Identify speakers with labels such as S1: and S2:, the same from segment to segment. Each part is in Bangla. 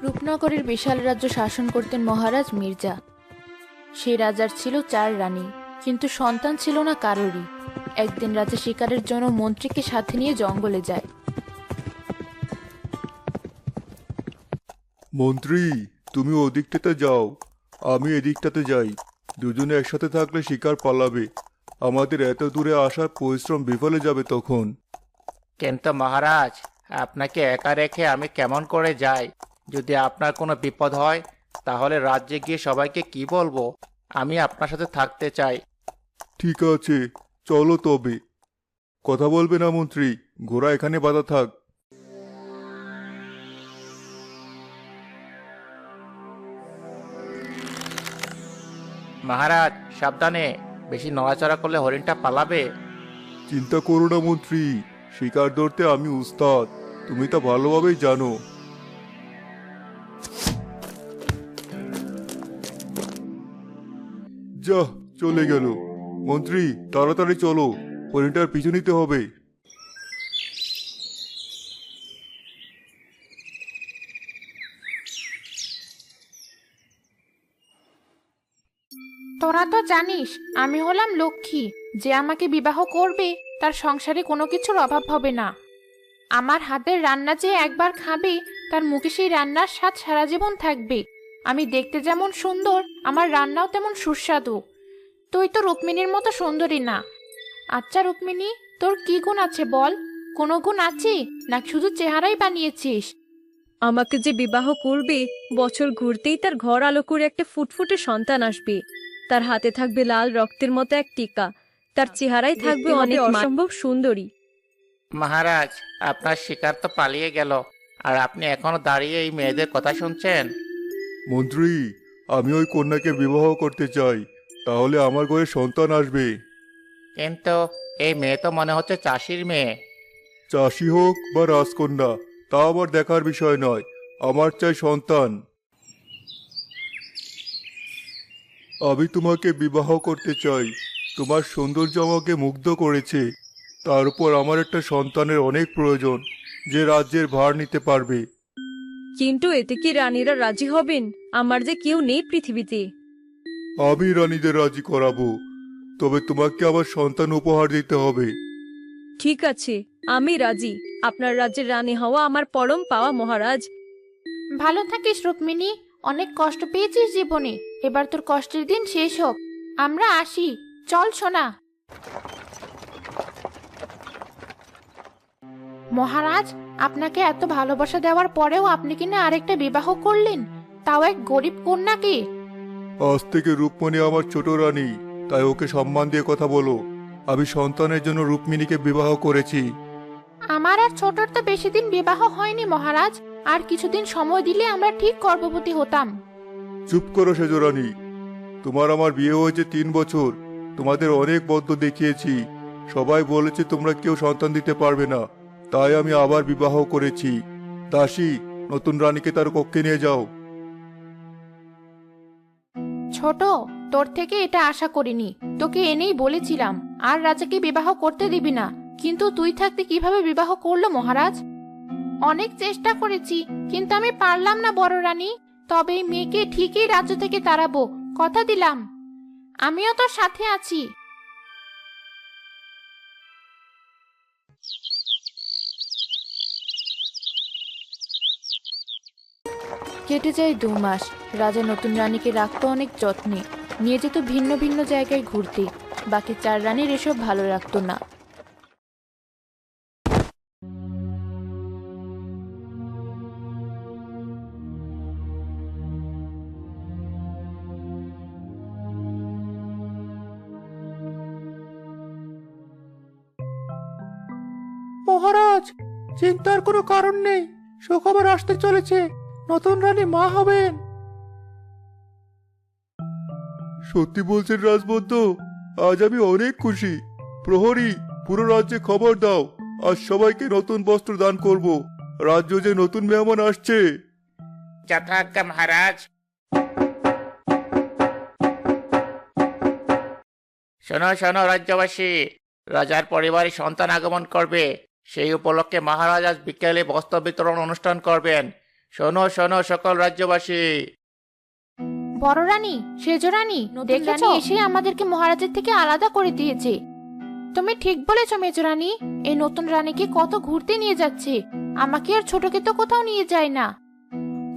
S1: রূপনগরের বিশাল রাজ্য শাসন করতেন মহারাজ মির্জা। সেই রাজার ছিল 4 রানী, কিন্তু সন্তান ছিল না কারোরই। একদিন রাজা শিকারের জন্য মন্ত্রীকে সাথে নিয়ে জঙ্গলে যায়।
S2: মন্ত্রী, তুমি ওদিকটাতে যাও, আমি এদিকটাতে যাই। দুজনে একসাথে থাকলে শিকার পালাবে। আমাদের এত দূরে আসার পরিশ্রম বিফলে যাবে তখন।
S3: কিন্তু মহারাজ, আপনাকে একা রেখে আমি কেমন করে যাই? যদি আপনার কোনো বিপদ হয় তাহলে রাজ্যে গিয়ে সবাইকে কি বলবো? আমি আপনার সাথে থাকতে চাই।
S2: ঠিক আছে, চলো তবে। কথা বলবে না মন্ত্রী, ঘোড়া এখানে বাঁধা থাক।
S3: মহারাজ সাবধানে, বেশি নড়াচড়া করলে হরিণটা পালাবে।
S2: চিন্তা করো না মন্ত্রী, শিকার ধরতে আমি উস্তাদ, তুমি তা ভালোভাবেই জানো। যা, চলে গেল। মন্ত্রী, তাড়াতাড়ি চলো, হরিণটার পিছু নিতে হবে।
S1: তোরা তো জানিস আমি হলাম লক্ষ্মী। যে আমাকে বিবাহ করবে তার সংসারে কোনো কিছুর অভাব হবে না। আমার হাতের রান্না যে একবার খাবে তার মুখে সেই রান্নার স্বাদ সারা জীবন থাকবে। আমি দেখতে যেমন সুন্দর, আমার রান্নাও তেমন সুস্বাদু। তুই তো রুক্মিণীর মতো সুন্দরী না। আচ্ছা রুক্মিণী, তোর কি গুণ আছে বল? কোনো গুণ আছে নাকি শুধু চেহারাই বানিয়েছিস?
S4: আমাকে যে বিবাহ করবে, বছর ঘুরতেই তার ঘর আলো করে একটা ফুটফুটে সন্তান আসবে। তার হাতে থাকবে লাল রক্তের মতো এক টিকা। তার চেহারাই থাকবে অনেক অসম্ভব সুন্দরী।
S3: মহারাজ, আপনার শিকার তো পালিয়ে গেল, আর আপনি এখনো দাঁড়িয়ে এই মেয়েদের কথা শুনছেন?
S2: মন্ত্রী, আমি ওই কন্যাকে বিবাহ করতে চাই, তাহলে আমার ঘরে সন্তান আসবে।
S3: কিন্তু এই মেয়ে তো মনে হচ্ছে চাষির মেয়ে।
S2: চাষি হোক বা রাজকন্যা, তা আমার দেখার বিষয় নয়। আমার চাই সন্তান। আমি তোমাকে বিবাহ করতে চাই। তোমার সৌন্দর্য আমাকে মুগ্ধ করেছে। তার উপর আমার একটা সন্তানের অনেক প্রয়োজন, যে রাজ্যের ভার নিতে পারবে।
S4: কিন্তু এতে কি রানীরা রাজি হবেন? আমার যে কেউ নেই পৃথিবীতে।
S2: আমি রানীদের রাজি করাবো, তবে তোমাকে আমার সন্তান উপহার দিতে হবে।
S4: ঠিক আছে, আমি রাজি। আপনার রাজ্যের রানী হওয়া আমার পরম পাওয়া মহারাজ।
S1: ভালো থাকিস রুক্মিণী, অনেক কষ্ট পেয়েছিস জীবনে। এবার তোর কষ্টের দিন শেষ হোক। আমরা আসি, চল সোনা। মহারাজ, আপনাকে এত ভালোবাসা দেওয়ার পরেও আপনি কিনা আরেকটা বিবাহ করলেন, তাও এক গরিব কন্যাকে।
S2: আজ থেকে রূপমণি আমার ছোট রানী, তাই ওকে সম্মান দিয়ে কথা বলো। আমি সন্তানের জন্য রুক্মিণীকে বিবাহ করেছি।
S1: আমার আর ছোটর তো বেশি দিন বিবাহ হয়নি মহারাজ। আর কিছুদিন সময় দিলে আমরা ঠিক গর্ভবতী হতাম।
S2: চুপ করো সেজ রানী, তোমার আমার বিয়ে হয়েছে 3 বছর। তোমাদের অনেক বদ্ধ দেখিয়েছি, সবাই বলেছে তোমরা কেউ সন্তান দিতে পারবে না, তাই আমি আবার বিবাহ করেছি। দাসী, নতুন রানীকে তার কক্ষে নিয়ে যাও।
S1: ছোট, তোর থেকে এটা আশা করিনি। তোকে এনেই বলেছিলাম আর রাজাকে বিবাহ করতে দিবি না, কিন্তু তুই থাকতে কিভাবে বিবাহ করলো মহারাজ? অনেক চেষ্টা করেছি, কিন্তু আমি পারলাম না বড় রানী। তবে এই মেয়েকে ঠিকই রাজ্য থেকে তাড়াবো, কথা দিলাম। আমিও তোর সাথে আছি। কেটে যায় 2 মাস। রাজা নতুন রানীকে রাখতো অনেক যত্নে, নিয়ে যেত ভিন্ন ভিন্ন জায়গায় ঘুরতে। বাকি 4 রানীর এসব ভালো লাগতো না।
S5: মহারাজ, চিন্তার কোনো কারণ নেই। সুখবর আসতে চলেছে, নতুন রানী মা হবেন।
S2: সত্যি বলছেন রাজবদ্ধ? আজ আমি অনেক খুশি। প্রহরী, পুরো রাজ্যে খবর দাও, আজ সবাইকে নতুন বস্ত্র দান করব। রাজ্য যে নতুন মেহমান আসছে।
S3: যথাজ্ঞা মহারাজ। শোনো শোনো রাজ্যবাসী, রাজার পরিবারে সন্তান আগমন করবে। সেই উপলক্ষে মহারাজ আজ বিকেলে বস্ত্র বিতরণ অনুষ্ঠান করবেন। শোনো শোনো সকল রাজ্যবাসী।
S1: বড় রানী, সেজ রানী, দেখেছো এসে আমাদেরকে মহারাজের থেকে আলাদা করে দিয়েছে। তুমি ঠিক বলেছো মেজ রানী, এই নতুন রানীকে কত ঘুরতে নিয়ে যাচ্ছে। আমাকে আর ছোটকে তো কোথাও নিয়ে যায় না।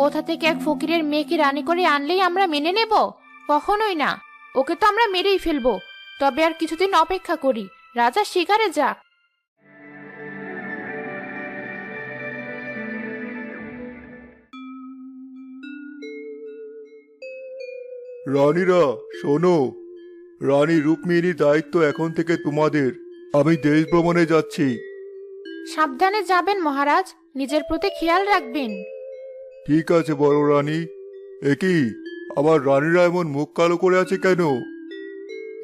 S1: কোথা থেকে এক ফকিরের মেয়েকে রানী করে আনলেই আমরা মেনে নেব? কখনোই না। ওকে তো আমরা মেরেই ফেলবো। তবে আর কিছুদিন অপেক্ষা করি, রাজা শিকারে যাক।
S2: রানীরা শোনো, রানী রুক্মিণীর দায়িত্ব এখন থেকে তোমাদের। আমি দেশ ভ্রমণে যাচ্ছি।
S1: সাবধানে যাবেন মহারাজ, নিজের প্রতি খেয়াল রাখবেন।
S2: ঠিক আছে বড় রানী। একই, আবার রানীরা এমন মুখ কালো করে আছে কেন?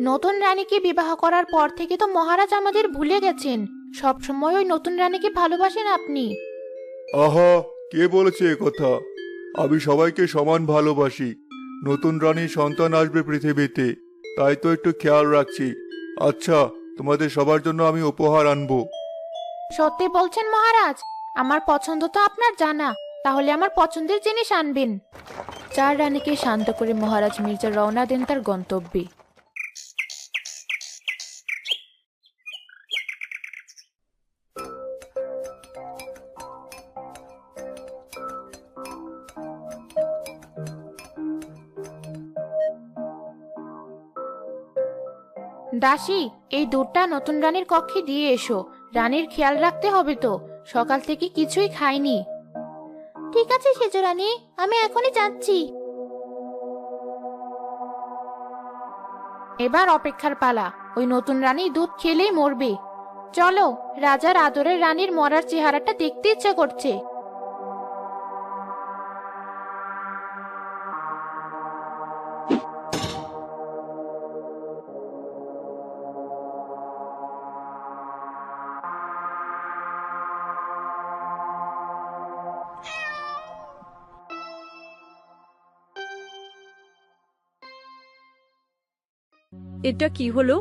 S1: নতুন রানীকে বিবাহ করার পর থেকে তো মহারাজ আমাদের ভুলে গেছেন। সবসময় ওই নতুন রানীকে ভালোবাসেন আপনি।
S2: আহা, কে বলেছে এ কথা? আমি সবাইকে সমান ভালোবাসি। নতুন রানীর সন্তান আসবে পৃথিবীতে, তাই তো একটু খেয়াল রাখছি। আচ্ছা, তোমাদের সবার জন্য আমি উপহার আনবো।
S1: সত্যি বলছেন মহারাজ? আমার পছন্দ তো আপনার জানা, তাহলে আমার পছন্দের জিনিস আনবেন। চার রানীকে শান্ত করে মহারাজ মির্জা রওনা দেন তার গন্তব্যে। দাসী, এই দুধটা নতুন রানীর কক্ষে দিয়ে এসো। রানীর খেয়াল রাখতে হবে তো, সকাল থেকে কিছুই খাইনি। ঠিক আছে সেজ রানী, আমি এখনই যাচ্ছি। এবার অপেক্ষার পালা। ওই নতুন রানী দুধ খেলেই মরবে। চলো, রাজার আদরের রানীর মরার চেহারাটা দেখতে ইচ্ছা করছে।
S4: এটা কি হলো?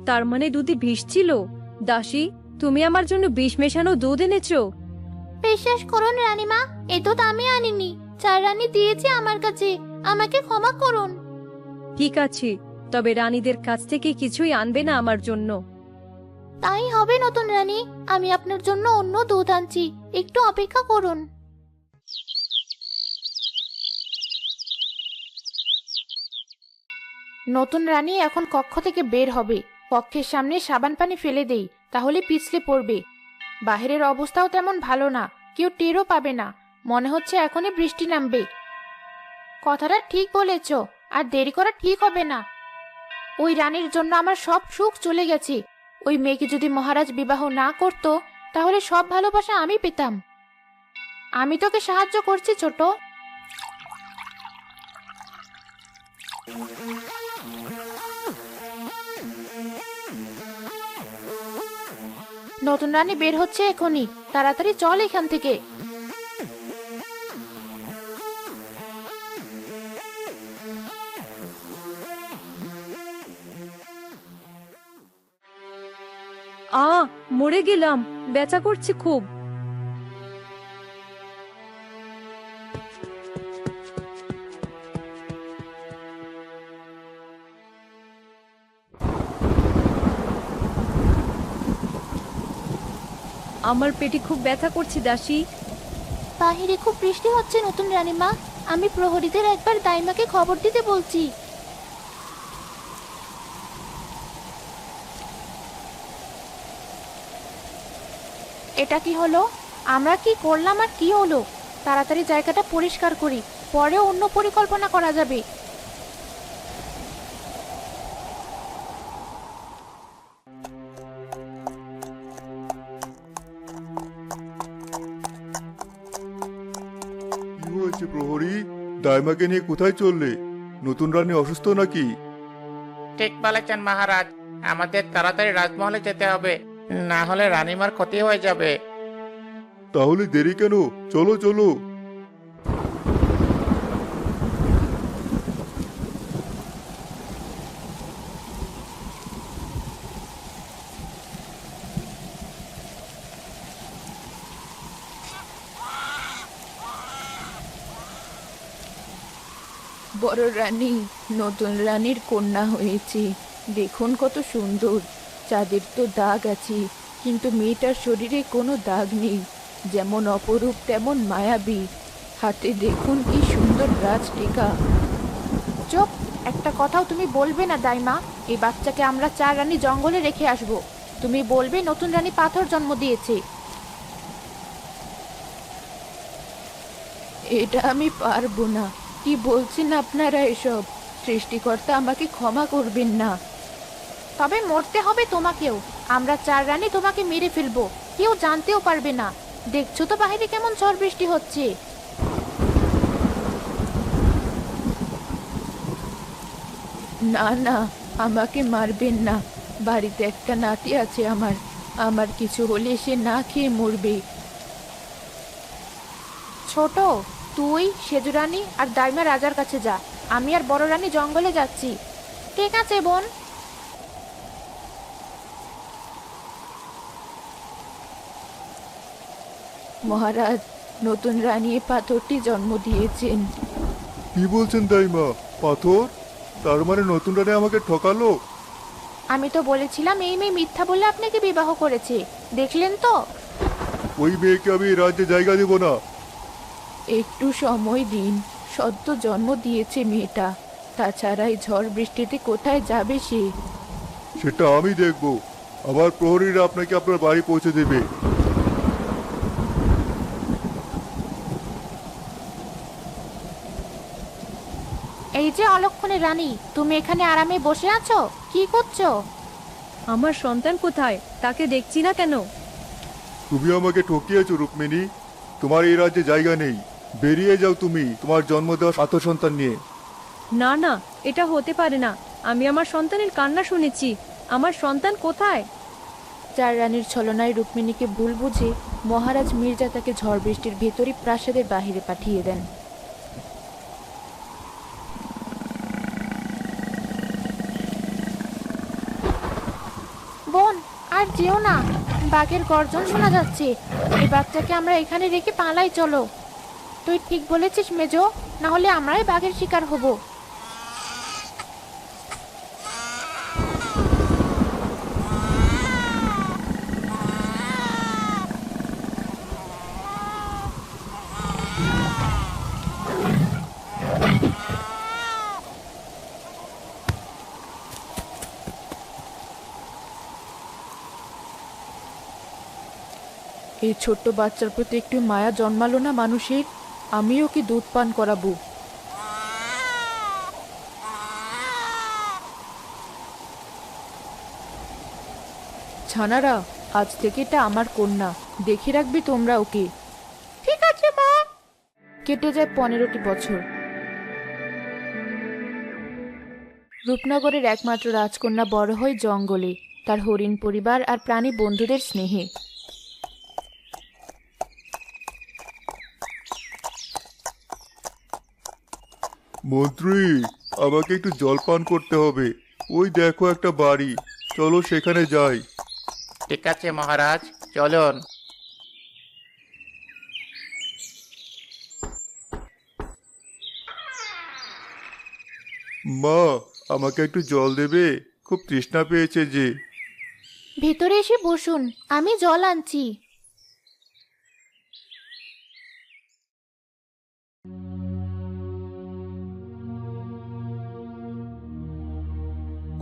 S4: তার মানে দুধে বিষ ছিল। দাসী, তুমি আমার জন্য বিষ মেশানো দুধ এনেছো?
S1: বিশ্বাস করুন রানীমা, এ দুধ আমি আনিনি। চার রানী দিয়েছে আমার কাছে। আমাকে ক্ষমা করুন।
S4: ঠিক আছে, তবে রানীদের কাছ থেকে কিছুই আনবে না আমার জন্য।
S1: তাই হবে নতুন রানী, আমি আপনার জন্য অন্য দুধ আনছি, একটু অপেক্ষা করুন। নতুন রানী এখন কক্ষ থেকে বের হবে। কক্ষের সামনে সাবান পানি ফেলে দেই, তাহলে পিছলে পড়বে। বাহিরের অবস্থাও তেমন ভালো না, কেউ টেরও পাবে না। মনে হচ্ছে এখনই বৃষ্টি নামবে। কথাটা ঠিক বলেছ, আর দেরি করা ঠিক হবে না। ওই রানীর জন্য আমার সব সুখ চলে গেছে। ওই মেয়েকে যদি মহারাজ বিবাহ না করত, তাহলে সব ভালোবাসা আমি পেতাম। আমি তোকে সাহায্য করছি ছোট। নতুন রানী বের হচ্ছে এখনই, তাড়াতাড়ি চল এখান থেকে।
S4: মরে গেলাম, ব্যথা করছে খুব। আমার পেটে খুব ব্যথা করছে দাসী।
S1: বাহিরে খুব বৃষ্টি হচ্ছে নতুন রানীমা, আমি প্রহরীদের একবার দাইমাকে খবর দিতে বলছি। এটা কি হলো? আমরা কি করলাম আর কি হলো? তাড়াতাড়ি জায়গাটা পরিষ্কার করি, পরে অন্য পরিকল্পনা করা যাবে।
S2: কি হয়েছে প্রহরী? দাইমাকে নিয়ে কোথায় চললে? নতুন রানী অসুস্থ নাকি?
S3: ঠিক বলেছেন মহারাজ, আমাদের তাড়াতাড়ি রাজমহলে যেতে হবে, না হলে রানীমার ক্ষতি হয়ে যাবে।
S2: তাহলে দেরি কেন? চলো চলো।
S1: বড় রানী নতুন রানীর কন্যা হয়েছে। দেখুন কত সুন্দর। চাঁদের তো দাগ আছে, কিন্তু মেয়েটার শরীরে কোনো দাগ নেই। যেমন অপরূপ তেমন মায়াবী। হাতে দেখুন কি সুন্দর রাজটিকা। চুপ, একটা কথাও তুমি বলবে না দাইমা। এই বাচ্চাকে আমরা 4 রানী জঙ্গলে রেখে আসব। তুমি বলবে নতুন রানী পাথর জন্ম দিয়েছে। এটা আমি পারবো না। কি বলছেন আপনারা এসব? সৃষ্টিকর্তা আমাকে ক্ষমা করবেন না। তবে মরতে হবে তোমাকেও। আমরা 4 রানী তোমাকে মেরে ফেলবো, কেউ জানতেও পারবে না। দেখছো তো বাইরে কেমন ঝড় বৃষ্টি হচ্ছে। না না, আমাকে মারবেন না। বাড়িতে একটা নাতি আছে আমার। আমার কিছু হলে সে না খেয়ে মরবে। ছোট, তুই সেজু রানী আর দাইমা রাজার কাছে যা। আমি আর বড় রানী জঙ্গলে যাচ্ছি। ঠিক আছে বোন। মহারাজ, নতুন রানী এই পাথরটি জন্ম দিয়েছেন।
S2: কি বলছেন দাইমা? পাথর? তার মানে নতুন রানী আমাকে ঠকালো?
S1: আমি তো বলেছিলাম এই মেয়ে মিথ্যা বলে আপনাকে বিবাহ করেছে। দেখলেন তো।
S2: ওই মেয়েকে আমি এই রাজ্যে জায়গা দেব না।
S1: একটু সময় দিন। সদ্য জন্ম দিয়েছে মেয়েটা। তাছাড়া এই ঝড় বৃষ্টিতে কোথায় যাবে সে?
S2: সেটা আমি দেখব। আমার প্রহরীরা আপনাকে আপনার বাড়ি পৌঁছে দেবে।
S1: এই যে অলক্ষণে রানী, তুমি এখানে আরামে বসে আছো, কি করছো?
S4: আমার সন্তান কোথায়? তাকে দেখছি না কেন?
S2: তুমি আমাকে ঠকিয়েছো রুক্মিণী। তোমার এই রাজ্যে জায়গা নেই। বেরিয়ে যাও তুমি তোমার জন্ম দেওয়া সাত সন্তান নিয়ে।
S4: না না, এটা হতে পারে না। আমি আমার সন্তানের কান্না শুনেছি। আমার সন্তান কোথায়?
S1: 4 রানীর ছলনায় রুক্মিণীকে ভুল বুঝে মহারাজ মির্জা তাকে ঝড় বৃষ্টির ভেতরই প্রাসাদের বাহিরে পাঠিয়ে দেন। বোন, আর যেও না। বাঘের গর্জন শোনা যাচ্ছে। এই বাচ্চাকে আমরা এখানে রেখে পালাই চলো। তুই ঠিক বলেছিস মেজো, না হলে আমরাই বাঘের শিকার হব। এই ছোট্ট বাচ্চার প্রতি একটু মায়া জন্মালো না মানুষের? আমি ওকে দুধ পান করাবো। ছানারা, আজ থেকে এটা আমার কন্যা। দেখে রাখবি তোমরা ওকে। ঠিক আছে মা। কেটে যায় 15টি বছর। রূপনগরের একমাত্র রাজকন্যা বড় হয় জঙ্গলে, তার হরিণ পরিবার আর প্রাণী বন্ধুদের স্নেহে।
S2: মন্ত্রী, আমাকে একটু জল পান করতে হবে। ওই দেখো একটা বাড়ি, চলো সেখানে যাই।
S3: ঠিক আছে মহারাজ, চলুন।
S2: মা, আমাকে একটু জল দেবে? খুব তৃষ্ণা পেয়েছে যে।
S1: ভেতরে এসে বসুন, আমি জল আনছি।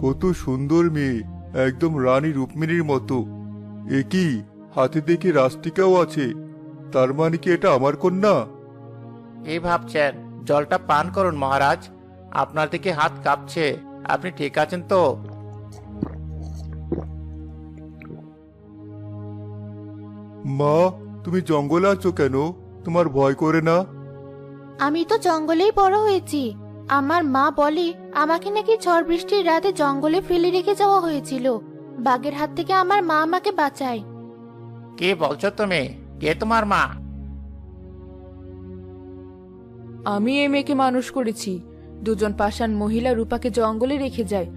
S2: কত সুন্দর মেয়ে, একদম রানী রুক্মিণীর মতো। এ কি, হাতে দেখি রাস্টিকাও আছে। তার মানে কি এটা আমার কন্যা?
S3: কি ভাবছেন? জলটা পান করুন মহারাজ। আপনার দিকে হাত কাঁপছে। আপনি ঠিক আছেন তো?
S2: মা, তুমি জঙ্গলে আছো কেন? তোমার ভয় করে না?
S1: আমি তো জঙ্গলেই বড় হয়েছি। আমার মা বলে আমাকে নাকি ঝড় বৃষ্টির রাতে জঙ্গলে ফেলে রেখে যাওয়া হয়েছিল। বাঘের হাত থেকে আমার মা আমাকে বাঁচায়।
S3: কি বলছো তুমি? কে তোমার মা?
S1: আমি এই মেয়েকে মানুষ করেছি। দুজন পাষাণ মহিলা রূপাকে জঙ্গলে রেখে যায়।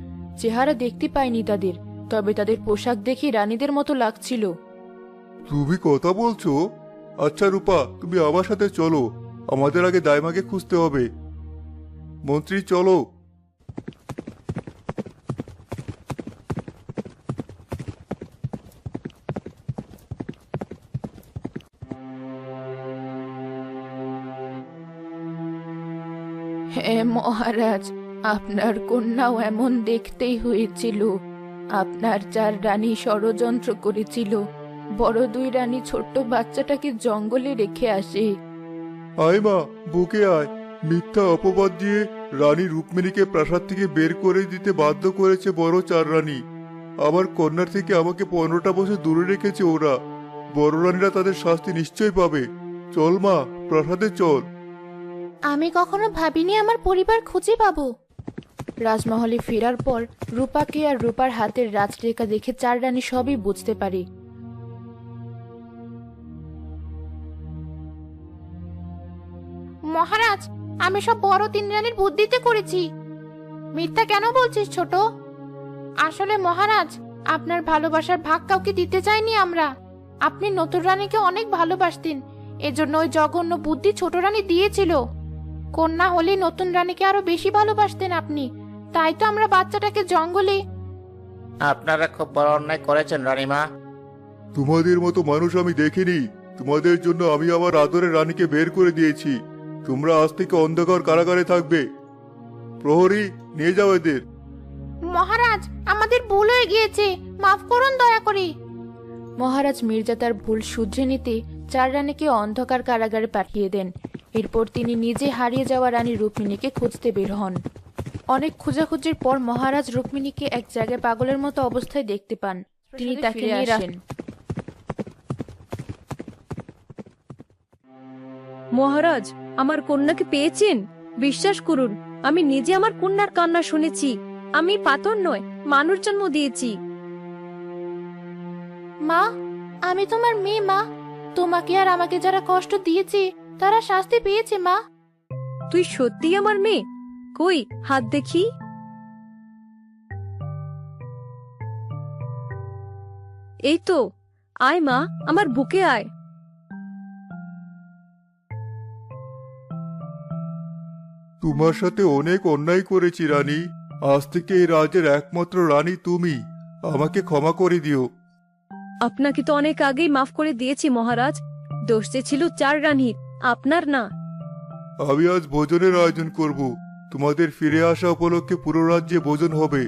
S1: চেহারা দেখতে পাইনি তাদের, তবে তাদের পোশাক দেখে রানীদের মতো লাগছিল।
S2: তুমি কথা বলছো? আচ্ছা রূপা, তুমি আমার সাথে চলো। আমাদের আগে দাইমাকে খুঁজতে হবে। মন্ত্রী চলো।
S1: হ্যাঁ মহারাজ, আপনার কন্যাও এমন দেখতেই হয়েছিল। আপনার 4 রানী ষড়যন্ত্র করেছিল, বড় 2 রানী ছোট্ট বাচ্চাটাকে জঙ্গলে রেখে আসে।
S2: আয় মা, বুকে আয়। মিথ্যা অপবাদ দিয়ে রানী রুক্মিণীকে প্রাসাদ থেকে বের করে দিতে বাধ্য করেছে বড় 4 রানী। আমার কন্যার থেকে আমাকে 15টা বছর দূরে রেখেছে ওরা। বড় রানীরা তাদের শাস্তি নিশ্চয় পাবে। চল মা, প্রাসাদে চল।
S1: আমি কখনো ভাবিনি আমার পরিবার খুঁজে পাবো। রাজমহলে ফেরার পর রূপাকে আর রূপার হাতের রাজরেখা দেখে 4 রানী সবই বুঝতে পারে। মহারাজ, আমি সব বড় 3 রানীর বুদ্ধিতে করেছি। মিথ্যা কেন বলছিস ছোট? আসলে মহারাজ, আপনার ভালোবাসার ভাগ কাউকে দিতে চাইনি আমরা। আপনি নতুন রানীকে অনেক ভালোবাসতেন, এজন্য ওই জঘন্য বুদ্ধি ছোট রানী দিয়েছিল। কন্যা হলে নতুন রানীকে আরো বেশি ভালোবাসতেন আপনি, তাই তো আমরা বাচ্চাটাকে জঙ্গলে।
S3: আপনারা খুব বড় অন্যায় করেছেন রানীমা।
S2: তোমাদের মতো মানুষ আমি দেখিনি। তোমাদের জন্য আমি আমার আদরের রানীকে বের করে দিয়েছি। তোমরা আজ থেকে অন্ধকার কারাগারে থাকবে। প্রহরী, নিয়ে যাও এদের।
S1: মহারাজ, আমাদের ভুল হয়ে গিয়েছে, মাফ করুন দয়া করে। মহারাজ মির্জা তার ভুল শুধরে নিতে 4 রানীকে অন্ধকার কারাগারে পাঠিয়ে দেন। এরপর তিনি নিজে হারিয়ে যাওয়া রানী রুক্মিণীকে খুঁজতে বের হন। অনেক খোঁজাখুঁজির পর মহারাজ রুক্মিণীকে এক জায়গায় পাগলের মতো অবস্থায় দেখতে পান। তিনি তাকে নিয়ে আসেন।
S4: মহারাজ, আমার কন্যাকে পেয়েছেন? বিশ্বাস করুন, আমি নিজে আমার কন্যার কান্না শুনেছি। আমি পাথর নয়, মানুষ জন্ম দিয়েছি।
S1: মা, আমি তোমার মেয়ে মা। তোমাকে আর আমাকে যারা কষ্ট দিয়েছে তারা শাস্তি পেয়েছে মা।
S4: তুই সত্যি আমার মেয়ে? কই, হাত দেখি। এই তো। আয় মা, আমার বুকে আয়।
S2: তোমার সাথে অনেক অন্যায় করেছি রানী। আজ থেকে এই রাজ্যের একমাত্র রানী তুমি। আমাকে ক্ষমা করে দিও।
S4: আপনাকে তো অনেক আগেই মাফ করে দিয়েছি মহারাজ। দোষে ছিল 4 রানীর, আপনার না।
S2: আমি আজ ভোজনের আয়োজন করব। তোমাদের ফিরে আসা উপলক্ষে পুরো রাজ্যে ভোজন হবে।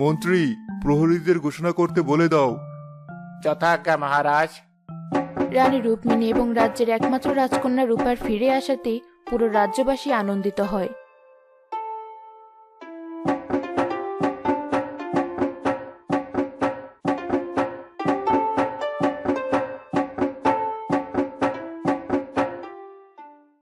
S2: মন্ত্রী, প্রহরীদের ঘোষণা করতে বলে দাও।
S3: যথাজ্ঞা মহারাজ।
S1: রানী রুক্মিণী এবং রাজ্যের একমাত্র রাজকন্যা রূপার ফিরে আসাতে পুরো রাজ্যবাসী আনন্দিত হয়।